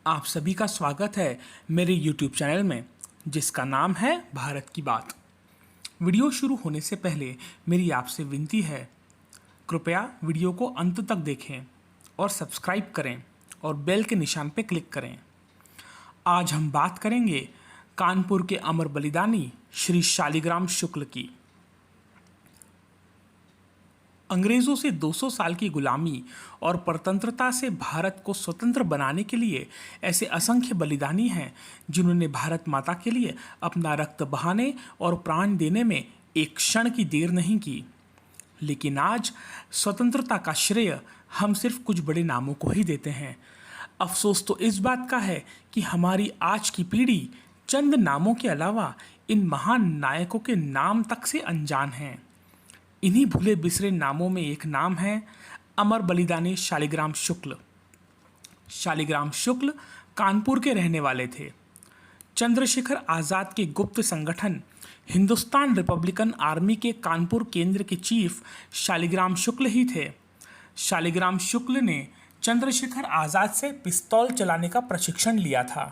आप सभी का स्वागत है मेरे YouTube चैनल में जिसका नाम है भारत की बात। वीडियो शुरू होने से पहले मेरी आपसे विनती है, कृपया वीडियो को अंत तक देखें और सब्सक्राइब करें और बेल के निशान पर क्लिक करें। आज हम बात करेंगे कानपुर के अमर बलिदानी श्री शालिग्राम शुक्ल की। अंग्रेज़ों से 200 साल की गुलामी और परतंत्रता से भारत को स्वतंत्र बनाने के लिए ऐसे असंख्य बलिदानी हैं जिन्होंने भारत माता के लिए अपना रक्त बहाने और प्राण देने में एक क्षण की देर नहीं की। लेकिन आज स्वतंत्रता का श्रेय हम सिर्फ कुछ बड़े नामों को ही देते हैं। अफसोस तो इस बात का है कि हमारी आज की पीढ़ी चंद नामों के अलावा इन महान नायकों के नाम तक से अनजान है। इन्हीं भूले बिसरे नामों में एक नाम है अमर बलिदानी शालिग्राम शुक्ल। शालिग्राम शुक्ल कानपुर के रहने वाले थे। चंद्रशेखर आज़ाद के गुप्त संगठन हिंदुस्तान रिपब्लिकन आर्मी के कानपुर केंद्र के चीफ शालिग्राम शुक्ल ही थे। शालिग्राम शुक्ल ने चंद्रशेखर आज़ाद से पिस्तौल चलाने का प्रशिक्षण लिया था।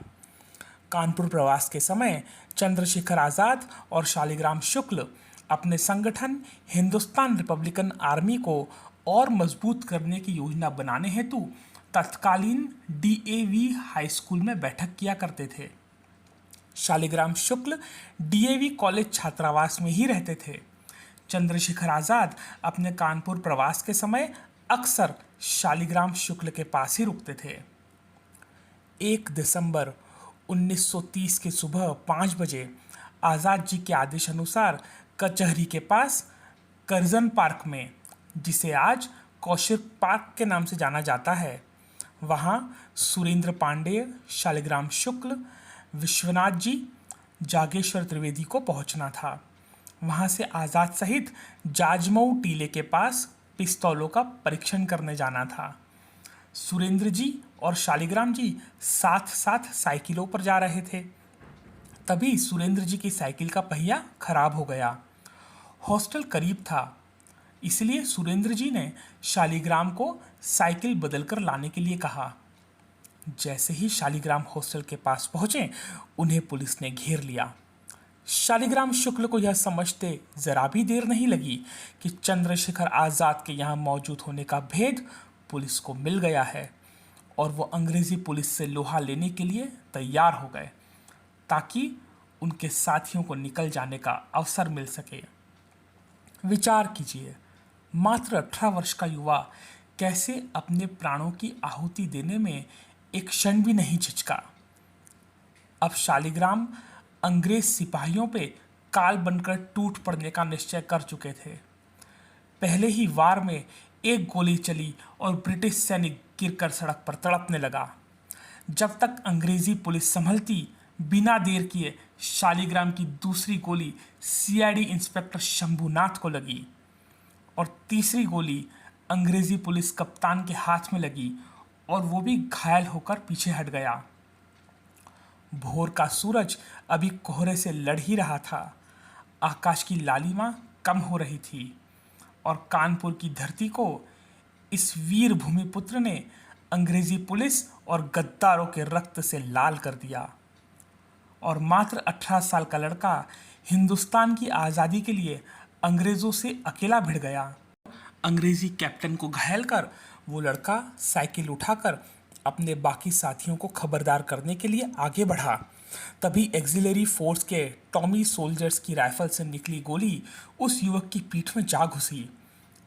कानपुर प्रवास के समय चंद्रशेखर आज़ाद और शालिग्राम शुक्ल अपने संगठन हिंदुस्तान रिपब्लिकन आर्मी को और मजबूत करने की योजना बनाने हेतु तत्कालीन डीएवी हाई स्कूल में बैठक किया करते थे। शालिग्राम शुक्ल डीएवी कॉलेज छात्रावास में ही रहते थे। चंद्रशेखर आज़ाद अपने कानपुर प्रवास के समय अक्सर शालिग्राम शुक्ल के पास ही रुकते थे। 1 दिसंबर 1930 की सुबह 5 बजे आज़ाद जी के आदेश अनुसार कचहरी के पास करजन पार्क में, जिसे आज कौशिक पार्क के नाम से जाना जाता है, वहाँ सुरेंद्र पांडेय, शालिग्राम शुक्ल, विश्वनाथ जी, जागेश्वर त्रिवेदी को पहुँचना था। वहाँ से आज़ाद सहित जाजमऊ टीले के पास पिस्तौलों का परीक्षण करने जाना था। सुरेंद्र जी और शालिग्राम जी साथ साथ साइकिलों पर जा रहे थे। तभी सुरेंद्र जी की साइकिल का पहिया खराब हो गया। हॉस्टल करीब था, इसलिए सुरेंद्र जी ने शालिग्राम को साइकिल बदलकर लाने के लिए कहा। जैसे ही शालिग्राम हॉस्टल के पास पहुंचे, उन्हें पुलिस ने घेर लिया। शालिग्राम शुक्ल को यह समझते जरा भी देर नहीं लगी कि चंद्रशेखर आज़ाद के यहाँ मौजूद होने का भेद पुलिस को मिल गया है और वो अंग्रेज़ी पुलिस से लोहा लेने के लिए तैयार हो गए ताकि उनके साथियों को निकल जाने का अवसर मिल सके। विचार कीजिए, मात्र 18 वर्ष का युवा कैसे अपने प्राणों की आहुति देने में एक क्षण भी नहीं झिझका। अब शालिग्राम अंग्रेज सिपाहियों पे काल बनकर टूट पड़ने का निश्चय कर चुके थे। पहले ही वार में एक गोली चली और ब्रिटिश सैनिक गिरकर सड़क पर तड़पने लगा। जब तक अंग्रेजी पुलिस संभलती, बिना देर किए शालिग्राम की दूसरी गोली सीआईडी इंस्पेक्टर शंभुनाथ को लगी और तीसरी गोली अंग्रेजी पुलिस कप्तान के हाथ में लगी और वो भी घायल होकर पीछे हट गया। भोर का सूरज अभी कोहरे से लड़ ही रहा था। आकाश की लालिमा कम हो रही थी और कानपुर की धरती को इस वीर भूमिपुत्र ने अंग्रेजी पुलिस और गद्दारों के रक्त से लाल कर दिया और मात्र 18 साल का लड़का हिंदुस्तान की आज़ादी के लिए अंग्रेज़ों से अकेला भिड़ गया। अंग्रेज़ी कैप्टन को घायल कर वो लड़का साइकिल उठाकर अपने बाकी साथियों को खबरदार करने के लिए आगे बढ़ा। तभी एक्सिलरी फोर्स के टॉमी सोल्जर्स की राइफल से निकली गोली उस युवक की पीठ में जा घुसी।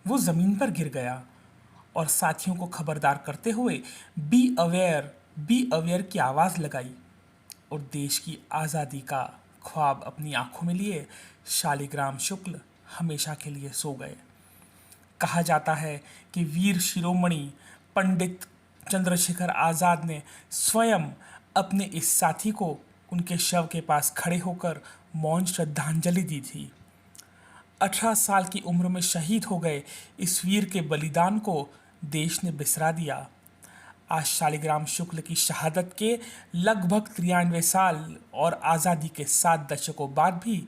वो ज़मीन पर गिर गया और साथियों को खबरदार करते हुए बी अवेयर की आवाज़ लगाई और देश की आज़ादी का ख्वाब अपनी आंखों में लिए शालिग्राम शुक्ल हमेशा के लिए सो गए। कहा जाता है कि वीर शिरोमणि पंडित चंद्रशेखर आज़ाद ने स्वयं अपने इस साथी को उनके शव के पास खड़े होकर मौन श्रद्धांजलि दी थी। 18 साल की उम्र में शहीद हो गए इस वीर के बलिदान को देश ने बिसरा दिया। आज शालिग्राम शुक्ल की शहादत के लगभग 93 साल और आज़ादी के 7 दशकों बाद भी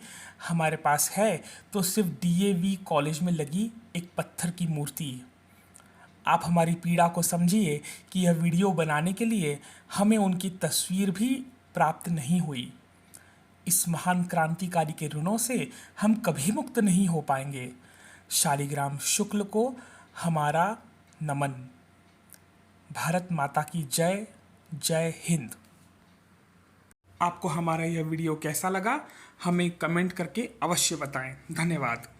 हमारे पास है तो सिर्फ डीएवी कॉलेज में लगी एक पत्थर की मूर्ति। आप हमारी पीड़ा को समझिए कि यह वीडियो बनाने के लिए हमें उनकी तस्वीर भी प्राप्त नहीं हुई। इस महान क्रांतिकारी के ऋणों से हम कभी मुक्त नहीं हो पाएंगे। शालिग्राम शुक्ल को हमारा नमन। भारत माता की जय। जय हिंद। आपको हमारा यह वीडियो कैसा लगा हमें कमेंट करके अवश्य बताएं। धन्यवाद।